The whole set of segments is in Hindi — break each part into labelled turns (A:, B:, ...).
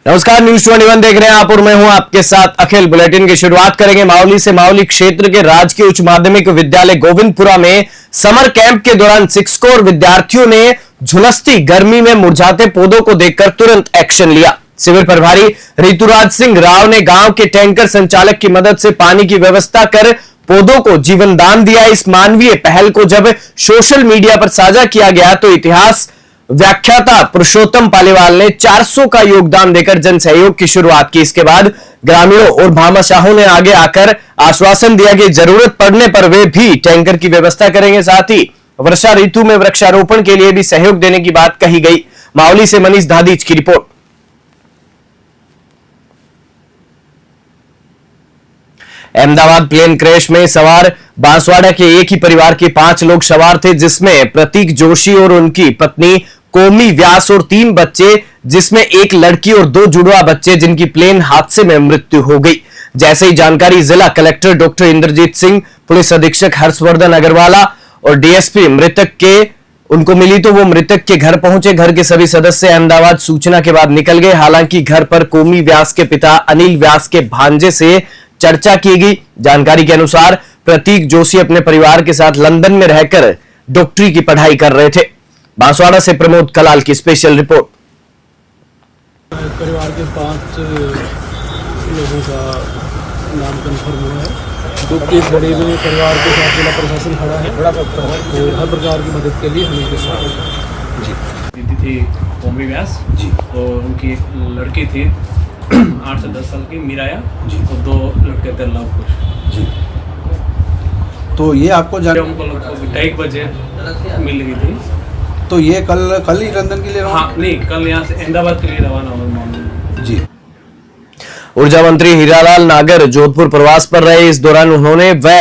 A: नमस्कार, न्यूज 21 देख रहे हैं आप और मैं हूं आपके साथ अखिल। बुलेटिन की शुरुआत करेंगे मावली से। मावली क्षेत्र के राजकीय उच्च माध्यमिक विद्यालय गोविंदपुरा में समर कैंप के दौरान शिक्षकों और विद्यार्थियों ने झुलसती गर्मी में मुरझाते पौधों को देखकर तुरंत एक्शन लिया। शिविर प्रभारी ऋतुराज सिंह राव ने गांव के टैंकर संचालक की मदद से पानी की व्यवस्था कर पौधों को जीवन दान दिया। इस मानवीय पहल को जब सोशल मीडिया पर साझा किया गया तो इतिहास व्याख्याता पुरुषोत्तम पालीवाल ने 400 का योगदान देकर जन सहयोग की शुरुआत की। इसके बाद ग्रामीणों और भामाशाहों ने आगे आकर आश्वासन दिया कि जरूरत पड़ने पर वे भी टैंकर की व्यवस्था करेंगे। साथ ही वर्षा ऋतु में वृक्षारोपण के लिए भी सहयोग देने की बात कही गई। मावली से मनीष धादीच की रिपोर्ट। अहमदाबाद प्लेन क्रैश में सवार बांसवाड़ा के एक ही परिवार के 5 लोग सवार थे, जिसमें प्रतीक जोशी और उनकी पत्नी कोमी व्यास और 3 बच्चे, जिसमें एक लड़की और 2 जुड़वा बच्चे, जिनकी प्लेन हादसे में मृत्यु हो गई। जैसे ही जानकारी जिला collector doctor Indrajit Singh, police अधीक्षक हर्षवर्धन अग्रवाला और डीएसपी मृतक के उनको मिली तो वो मृतक के घर पहुंचे। घर के सभी सदस्य अहमदाबाद सूचना के बाद निकल गए। हालांकि घर पर कोमी व्यास के पिता अनिल व्यास के भांजे से चर्चा की गई। जानकारी के अनुसार प्रतीक जोशी अपने परिवार के साथ लंदन में रहकर डॉक्टरी की पढ़ाई कर रहे थे। बांसवाड़ा से प्रमोद कलाल की स्पेशल रिपोर्ट।
B: परिवार के 5 लोगों का नाम कंफर्म हुआ है। दुख की इस घड़ी में परिवार के साथ जिला प्रशासन खड़ा है और हर प्रकार की मदद के लिए हम इनके साथ हैं।
C: दीदी थी कोमी व्यास जी और उनकी एक लड़की थी 8 से 10 साल की मीराया जी और 2 लड़के थे लवकुश जी।
D: तो ये आपको
C: उनको लगभग 2:30 बजे मिल गई थी।
D: तो ये कल ही लंदन के लिए रवाना?
C: हाँ नहीं, कल यहाँ से अहमदाबाद के लिए रवाना हुआ
D: जी।
A: ऊर्जा मंत्री हीरालाल नागर जोधपुर प्रवास पर रहे। इस दौरान उन्होंने व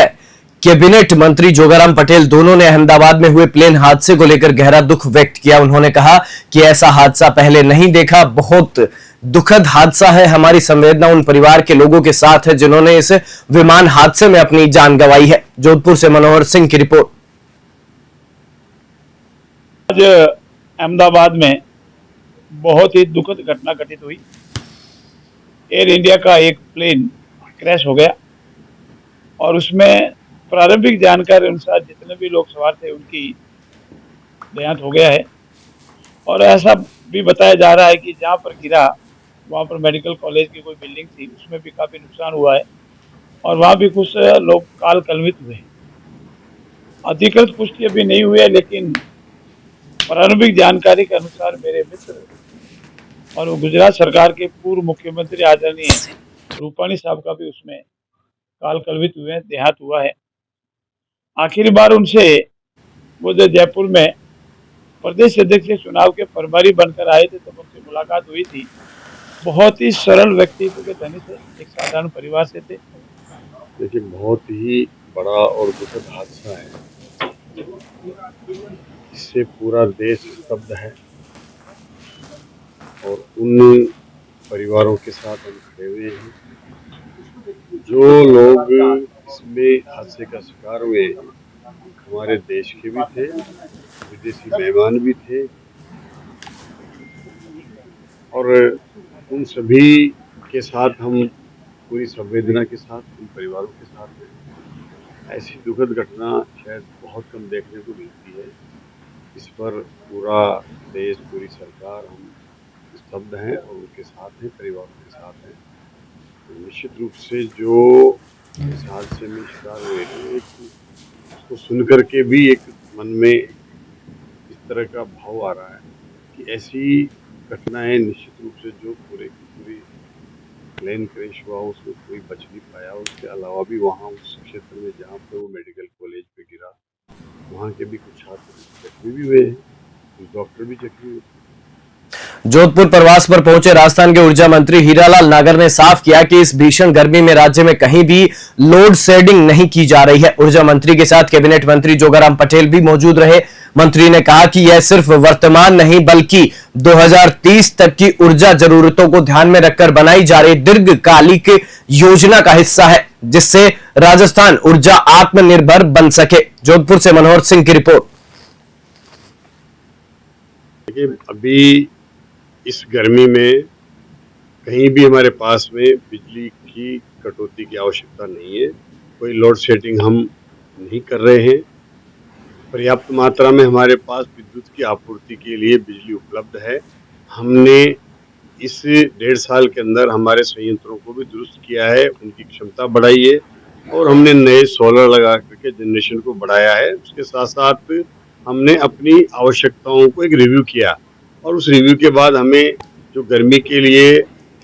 A: कैबिनेट मंत्री जोगाराम पटेल दोनों ने अहमदाबाद में हुए प्लेन हादसे को लेकर गहरा दुख व्यक्त किया। उन्होंने कहा कि ऐसा हादसा पहले नहीं देखा, बहुत दुखद हादसा है। हमारी संवेदना उन परिवार के लोगों के साथ है जिन्होंने इस विमान हादसे में अपनी जान गंवाई है। जोधपुर से मनोहर सिंह की रिपोर्ट।
E: आज अहमदाबाद में बहुत ही दुखद घटना घटित हुई। एयर इंडिया का एक प्लेन क्रैश हो गया और उसमें प्रारंभिक जानकारी अनुसार जितने भी लोग सवार थे उनकी देहांत हो गया है। और ऐसा भी बताया जा रहा है कि जहां पर गिरा वहां पर मेडिकल कॉलेज की कोई बिल्डिंग थी, उसमें भी काफ़ी नुकसान हुआ है और वहां भी कुछ लोग काल कलवित हुए। अधिकृत पुष्टि अभी नहीं हुई है, लेकिन प्रारंभिक जानकारी के अनुसार मेरे मित्र और गुजरात सरकार के पूर्व मुख्यमंत्री आदरणीय रूपाणी साहब का भी उसमें काल कलवित हुए, देहांत हुआ है। आखिरी बार उनसे वो जो जयपुर में प्रदेश अध्यक्ष के चुनाव के प्रभारी बनकर आए थे तब उनसे मुलाकात हुई थी। बहुत ही सरल व्यक्तित्व के धनी थे, एक साधारण परिवार से थे।
F: लेकिन बहुत ही बड़ा और दुखद हादसा है, इससे पूरा देश स्तब्ध है और उन परिवारों के साथ हम खड़े हुए हैं जो लोग इसमें हादसे का शिकार हुए। हमारे देश के भी थे, विदेशी मेहमान भी थे और उन सभी के साथ हम पूरी संवेदना के साथ उन परिवारों के साथ हैं। ऐसी दुखद घटना शायद बहुत कम देखने को मिलती है। इस पर पूरा देश, पूरी सरकार हम स्तब्ध हैं और उनके साथ हैं, परिवारों के साथ हैं। तो निश्चित रूप से जो इस हादसे में शिकार हुए हैं, उसको सुनकर के भी एक मन में इस तरह का भाव आ रहा है कि ऐसी घटनाएं निश्चित रूप से जो पूरी प्लेन क्रैश हुआ उसमें कोई बच नहीं पाया। उसके अलावा भी वहाँ उस क्षेत्र में जहाँ पर वो मेडिकल कॉलेज पे गिरा वहाँ के भी कुछ छात्र जख्मी भी हुए हैं, कुछ डॉक्टर भी जख्मी हुए।
A: जोधपुर प्रवास पर पहुंचे राजस्थान के ऊर्जा मंत्री हीरालाल नागर ने साफ किया कि इस भीषण गर्मी में राज्य में कहीं भी लोड शेडिंग नहीं की जा रही है। ऊर्जा मंत्री के साथ कैबिनेट मंत्री जोगाराम पटेल भी मौजूद रहे। मंत्री ने कहा कि यह सिर्फ वर्तमान नहीं बल्कि 2030 तक की ऊर्जा जरूरतों को ध्यान में रखकर बनाई जा रही दीर्घकालिक योजना का हिस्सा है, जिससे राजस्थान ऊर्जा आत्मनिर्भर बन सके। जोधपुर से मनोहर सिंह की रिपोर्ट।
F: अभी इस गर्मी में कहीं भी हमारे पास में बिजली की कटौती की आवश्यकता नहीं है। कोई लोड शेडिंग हम नहीं कर रहे हैं। पर्याप्त मात्रा में हमारे पास विद्युत की आपूर्ति के लिए बिजली उपलब्ध है। हमने इस 1.5 साल के अंदर हमारे संयंत्रों को भी दुरुस्त किया है, उनकी क्षमता बढ़ाई है और हमने नए सोलर लगा करके जनरेशन को बढ़ाया है। उसके साथ साथ हमने अपनी आवश्यकताओं को एक रिव्यू किया और उस रिव्यू के बाद हमें जो गर्मी के लिए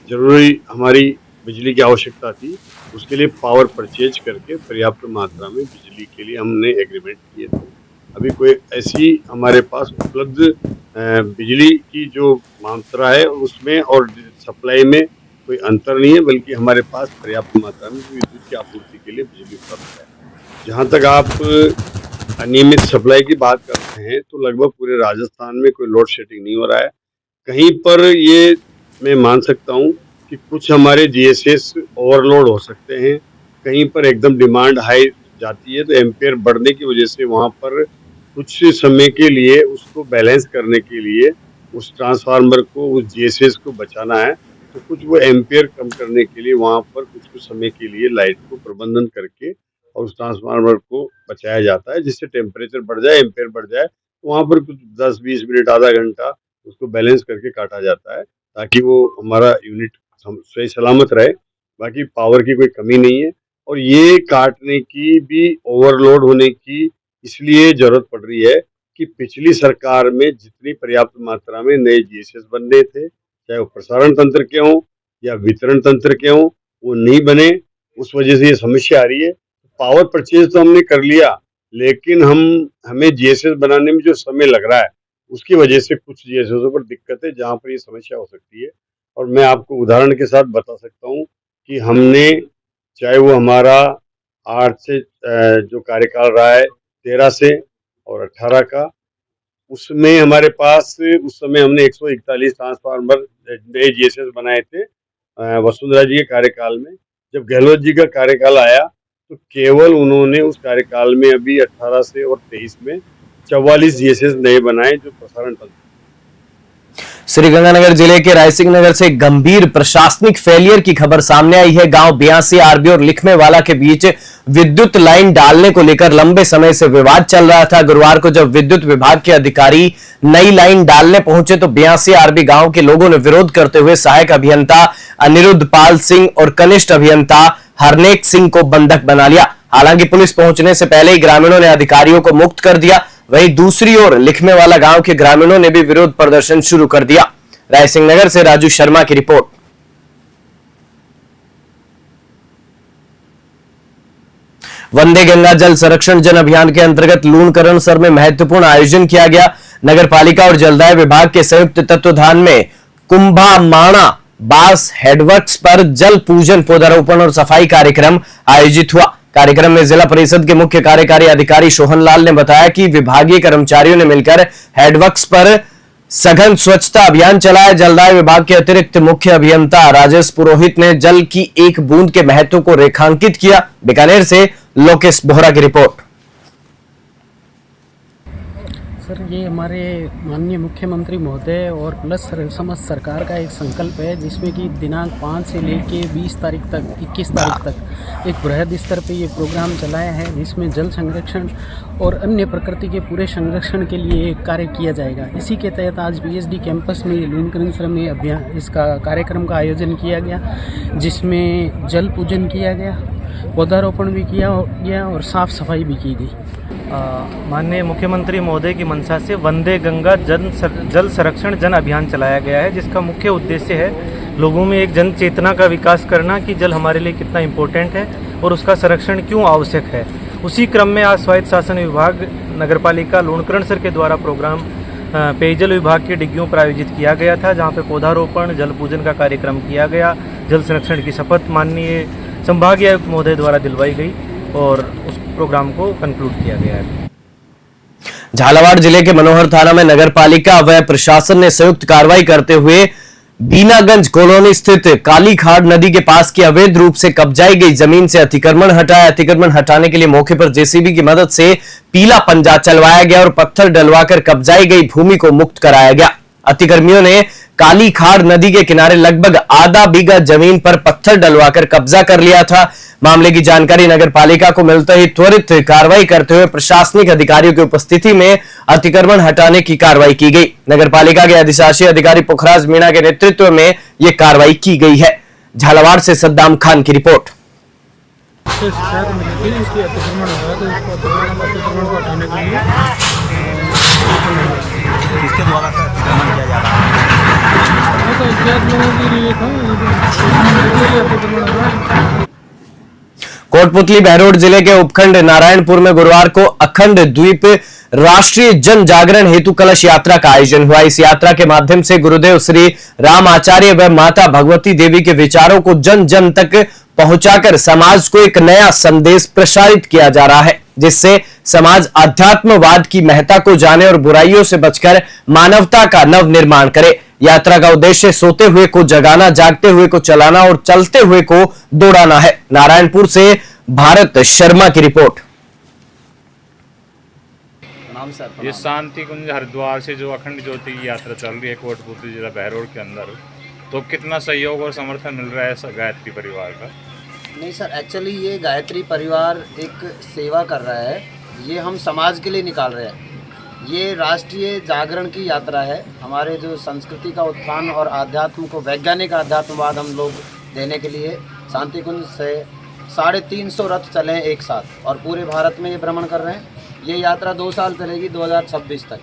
F: जरूरी हमारी बिजली की आवश्यकता थी, उसके लिए पावर परचेज करके पर्याप्त मात्रा में बिजली के लिए हमने एग्रीमेंट किए थे। अभी कोई ऐसी हमारे पास उपलब्ध बिजली की जो मात्रा है उसमें और सप्लाई में कोई अंतर नहीं है, बल्कि हमारे पास पर्याप्त मात्रा में विद्युत की आपूर्ति के लिए बिजली उपलब्ध है। जहाँ तक आप अनियमित सप्लाई की बात करते हैं तो लगभग पूरे राजस्थान में कोई लोड शेडिंग नहीं हो रहा है। कहीं पर ये मैं मान सकता हूँ कि कुछ हमारे जीएसएस ओवरलोड हो सकते हैं, कहीं पर एकदम डिमांड हाई जाती है तो एम्पेयर बढ़ने की वजह से वहाँ पर कुछ समय के लिए उसको बैलेंस करने के लिए उस ट्रांसफार्मर को, उस जीएसएस को बचाना है, तो कुछ वो एम्पेयर कम करने के लिए वहाँ पर कुछ समय के लिए लाइट को प्रबंधन करके और उस ट्रांसफार्मर को बचाया जाता है, जिससे टेम्परेचर बढ़ जाए, एम्पेयर बढ़ जाए, तो वहाँ पर कुछ 10-20 मिनट, आधा घंटा उसको बैलेंस करके काटा जाता है ताकि वो हमारा यूनिट सही सलामत रहे। बाकी पावर की कोई कमी नहीं है और ये काटने की भी ओवरलोड होने की इसलिए जरूरत पड़ रही है कि पिछली सरकार में जितनी पर्याप्त मात्रा में नए जीएसएस बन रहे थे, चाहे वो प्रसारण तंत्र के हों या वितरण तंत्र के हों, वो नहीं बने, उस वजह से ये समस्या आ रही है। पावर परचेज तो हमने कर लिया, लेकिन हमें जीएसएस बनाने में जो समय लग रहा है उसकी वजह से कुछ जीएसएसों पर दिक्कत है जहाँ पर ये समस्या हो सकती है। और मैं आपको उदाहरण के साथ बता सकता हूँ कि हमने, चाहे वो हमारा 8 से जो कार्यकाल रहा है 13 से और 18 का, उसमें हमारे पास उस समय हमने 141 ट्रांसफार्मर नए जीएसएस बनाए थे वसुंधरा जी के कार्यकाल में। जब गहलोत जी का कार्यकाल आया तो केवल उन्होंने उस कार्यकाल में अभी 18 से और 23 में 44 जीएसएस नए बनाए जो प्रसारण तंत्र।
A: श्रीगंगानगर जिले के रायसिंह नगर से गंभीर प्रशासनिक फेलियर की खबर सामने आई है। गांव 82 आरबी और लिखमेवाला के बीच विद्युत लाइन डालने को लेकर लंबे समय से विवाद चल रहा था। गुरुवार को जब विद्युत विभाग के अधिकारी नई लाइन डालने पहुंचे तो 82 आरबी गांव के लोगों ने विरोध करते हुए सहायक अभियंता अनिरुद्ध पाल सिंह और कनिष्ठ अभियंता हरनेक सिंह को बंधक बना लिया। हालांकि पुलिस पहुंचने से पहले ही ग्रामीणों ने अधिकारियों को मुक्त कर दिया। वहीं दूसरी ओर लिखमेवाला गांव के ग्रामीणों ने भी विरोध प्रदर्शन शुरू कर दिया। रायसिंह नगर से राजू शर्मा की रिपोर्ट। वंदे गंगा जल संरक्षण जन अभियान के अंतर्गत लूणकरणसर में महत्वपूर्ण आयोजन किया गया। नगर पालिका और जलदाय विभाग के संयुक्त तत्वाधान में कुंभामाणा बास हेडवर्क्स पर जल पूजन, पौधारोपण और सफाई कार्यक्रम आयोजित हुआ। कार्यक्रम में जिला परिषद के मुख्य कार्यकारी अधिकारी सोहन लाल ने बताया कि विभागीय कर्मचारियों ने मिलकर हेडवर्क्स पर सघन स्वच्छता अभियान चलाया। जलदाय विभाग के अतिरिक्त मुख्य अभियंता राजेश पुरोहित ने जल की एक बूंद के महत्व को रेखांकित किया। बीकानेर से लोकेश बोहरा की रिपोर्ट।
B: सर, ये हमारे माननीय मुख्यमंत्री महोदय और प्लस समस्त सरकार का एक संकल्प है, जिसमें कि दिनांक 5 से लेके 20 तारीख तक, 21 तारीख तक एक बृहद स्तर पे ये प्रोग्राम चलाया है, जिसमें जल संरक्षण और अन्य प्रकृति के पूरे संरक्षण के लिए कार्य किया जाएगा। इसी के तहत आज बीएसडी कैंपस में लूणकरणसर में अभियान इसका कार्यक्रम का आयोजन किया गया, जिसमें जल पूजन किया गया, पौधारोपण भी किया गया और साफ सफाई भी की गई।
G: माननीय मुख्यमंत्री महोदय की मंशा से वंदे गंगा जल संरक्षण जन अभियान चलाया गया है, जिसका मुख्य उद्देश्य है लोगों में एक जन चेतना का विकास करना कि जल हमारे लिए कितना इम्पोर्टेंट है और उसका संरक्षण क्यों आवश्यक है। उसी क्रम में आज स्वायत्त शासन विभाग नगरपालिका लूणकरणसर के द्वारा प्रोग्राम पेयजल विभाग की डिग्गियों पर आयोजित किया गया था, जहाँ पे पौधारोपण, जल पूजन का कार्यक्रम किया गया। जल संरक्षण की शपथ माननीय संभागीय आयुक्त महोदय द्वारा दिलवाई गई और उस प्रोग्राम को कंक्लूड किया गया है।
A: झालावाड़ जिले के मनोहर थाना में नगरपालिका व प्रशासन ने संयुक्त कार्रवाई करते हुए बीनागंज कॉलोनी स्थित काली खाड़ नदी के पास की अवैध रूप से कब्जाई गई जमीन से अतिक्रमण हटाया। अतिक्रमण हटाने के लिए मौके पर जेसीबी की मदद से पीला पंजा चलवाया गया और पत्थर डलवाकर कब्जाई गई भूमि को मुक्त कराया गया। अतिक्रमियों ने काली खाड़ नदी के किनारे लगभग आधा बीघा जमीन पर पत्थर डलवाकर कब्जा कर लिया था। मामले की जानकारी नगर पालिका को मिलते ही त्वरित कार्रवाई करते हुए प्रशासनिक अधिकारियों की उपस्थिति में अतिक्रमण हटाने की कार्रवाई की गई। नगर पालिका के अधिशासी अधिकारी पुखराज मीणा के नेतृत्व में यह कार्रवाई की गई है। झालावाड़ से सद्दाम खान की रिपोर्ट।
B: शिकायत मिली थी इसकी अतिक्रमण हो रहा है, तो इसको अतिक्रमण को हटाने के लिए
H: किसके द्वारा से अतिक्रमण किया जा रहा है?
B: तो अज्ञात लोगों के लिए था, अतिक्रमण हो रहा है।
A: कोटपुतली बहरोड जिले के उपखंड नारायणपुर में गुरुवार को अखंड द्वीप राष्ट्रीय जन जागरण हेतु कलश यात्रा का आयोजन हुआ। इस यात्रा के माध्यम से गुरुदेव श्री राम आचार्य व माता भगवती देवी के विचारों को जन जन तक पहुंचाकर समाज को एक नया संदेश प्रसारित किया जा रहा है, जिससे समाज अध्यात्मवाद की महत्ता को जाने और बुराइयों से बचकर मानवता का नव निर्माण करे। यात्रा का उद्देश्य सोते हुए को जगाना, जागते हुए को चलाना और चलते हुए को दौड़ाना है। नारायणपुर से भारत शर्मा की रिपोर्ट।
I: ये शांति कुंज हरिद्वार से जो अखंड ज्योति की यात्रा चल रही है कोटपुतली जिला बहरोड के अंदर, तो कितना सहयोग और समर्थन मिल रहा है गायत्री परिवार का?
J: नहीं सर, एक्चुअली ये गायत्री परिवार एक सेवा कर रहा है, ये हम समाज के लिए निकाल रहे हैं। ये राष्ट्रीय जागरण की यात्रा है। हमारे जो संस्कृति का उत्थान और आध्यात्म को, वैज्ञानिक आध्यात्मवाद हम लोग देने के लिए शांति कुंज से 350 रथ चले हैं एक साथ और पूरे भारत में ये भ्रमण कर रहे हैं। ये यात्रा 2 साल चलेगी, 2026 तक।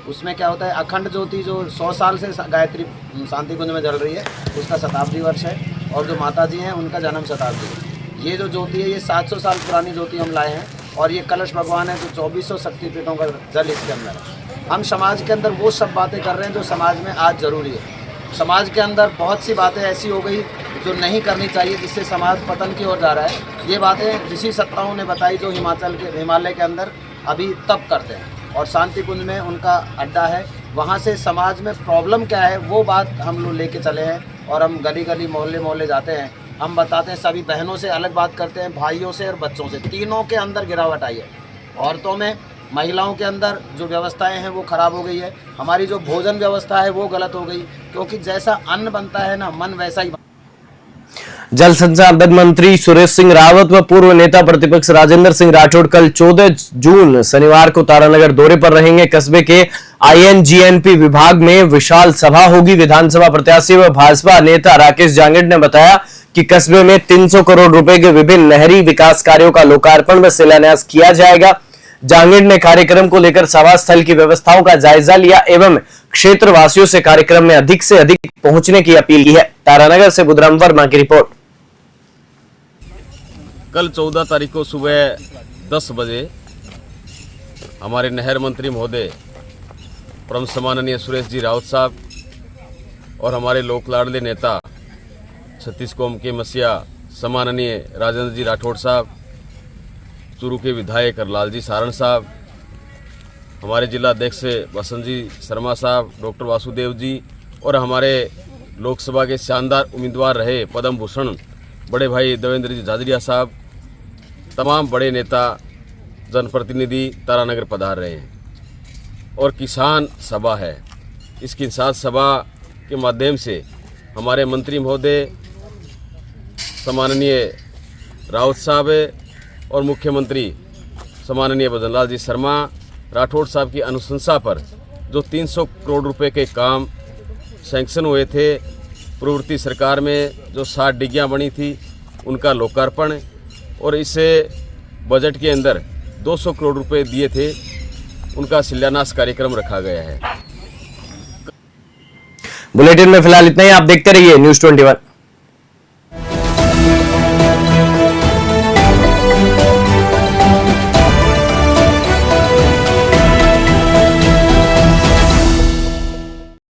J: उसमें क्या होता है, अखंड ज्योति जो 100 साल से गायत्री शांति कुंज में जल रही है, उसका शताब्दी वर्ष है और जो माता जी हैं उनका जन्म शताब्दी है। ये जो ज्योति है ये 700 साल पुरानी ज्योति हम लाए हैं और ये कलश भगवान है जो 2400 शक्तिपीठों का जल इसके अंदर है। हम समाज के अंदर वो सब बातें कर रहे हैं जो समाज में आज ज़रूरी है। समाज के अंदर बहुत सी बातें ऐसी हो गई जो नहीं करनी चाहिए, जिससे समाज पतन की ओर जा रहा है। ये बातें ऋषि सत्ताओं ने बताई जो हिमालय के अंदर अभी तप करते हैं और शांति कुंज में उनका अड्डा है। वहाँ से समाज में प्रॉब्लम क्या है वो बात हम लोग लेके चले हैं और हम गली गली मोहल्ले मोहल्ले जाते हैं। हम बताते हैं, सभी बहनों से अलग बात करते हैं, भाइयों से और बच्चों से, तीनों के अंदर गिरावट आई है। औरतों में, महिलाओं के अंदर जो व्यवस्थाएं हैं वो खराब हो गई है। हमारी जो भोजन व्यवस्था है वो गलत हो गई, क्योंकि जैसा अन्न बनता है ना, मन वैसा ही।
A: जल संसाधन मंत्री सुरेश सिंह रावत व पूर्व नेता प्रतिपक्ष राजेंद्र सिंह राठौड़ कल 14 जून शनिवार को तारानगर दौरे पर रहेंगे। कस्बे के INGNP विभाग में विशाल सभा होगी। विधानसभा प्रत्याशी व भाजपा नेता राकेश जांगिड ने बताया कि कस्बे में 300 करोड़ रुपए के विभिन्न नहरी विकास कार्यों का लोकार्पण व शिलान्यास किया जाएगा। जांगिड ने कार्यक्रम को लेकर सभा स्थल की व्यवस्थाओं का जायजा लिया एवं क्षेत्रवासियों से कार्यक्रम में अधिक से अधिक पहुंचने की अपील की है। तारानगर से बुधराम वर्मा की रिपोर्ट।
K: कल 14 तारीख को सुबह 10 बजे हमारे नहर मंत्री महोदय परम सम्माननीय सुरेश जी रावत साहब और हमारे लोक लाडले नेता छत्तीस कोम के मसीहा सम्माननीय राजेंद्र जी राठौड़ साहब, चूरू के विधायक हरलाल जी सारण साहब, हमारे जिला अध्यक्ष बसंत जी शर्मा साहब, डॉक्टर वासुदेव जी और हमारे लोकसभा के शानदार उम्मीदवार रहे पद्म भूषण बड़े भाई देवेंद्र जी झाझड़िया साहब, तमाम बड़े नेता जनप्रतिनिधि तारानगर पधार रहे हैं और किसान सभा है। इस किसान सभा के माध्यम से हमारे मंत्री महोदय सम्माननीय रावत साहब और मुख्यमंत्री सम्माननीय भजनलाल जी शर्मा राठौड़ साहब की अनुशंसा पर जो 300 करोड़ रुपए के काम सैंक्शन हुए थे, पूर्ववर्ती सरकार में जो 60 डिग्गियाँ बनी थी उनका लोकार्पण और इसे बजट के अंदर 200 करोड़ रुपए दिए थे, उनका शिलान्यास कार्यक्रम रखा गया है।
A: बुलेटिन में फिलहाल इतना ही। आप देखते रहिए News 21।